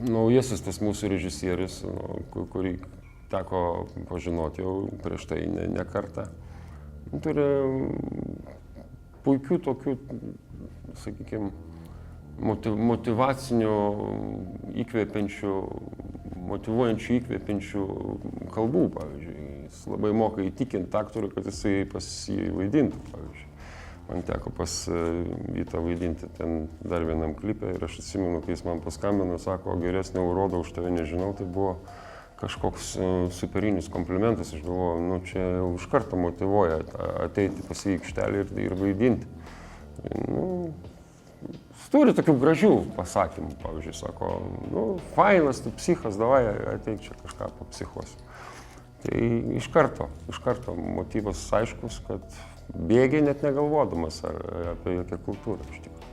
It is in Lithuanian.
naujasis tas mūsų režisierius, kurį teko pažinoti jau prieš tai ne kartą, turi puikių tokių, sakykime, motyvacinių, įkvepiančių, motyvuojančių, įkvepiančių kalbų, pavyzdžiui. Jis labai moka įtikinti aktorių, kad jisai pas jį vaidintų, pavyzdžiui. Man teko pas Vytą vaidinti ten dar vienam klipe ir aš atsimenu, kai jis man paskambino, sako, geresnio urodo už tave nežinau, tai buvo kažkoks superinis komplimentas. Aš galvoju, čia jau iš karto motyvuoja ateiti pas į aikštelę ir vaidinti. Jis turi tokių gražių pasakymų, pavyzdžiui, sako, fainas, tu psichas, davai, ateik čia kažką papsichuosi. Tai iš karto motyvas aiškus, kad bėgiai net negalvodamas apie jokią kultūrą iš tikrųjų.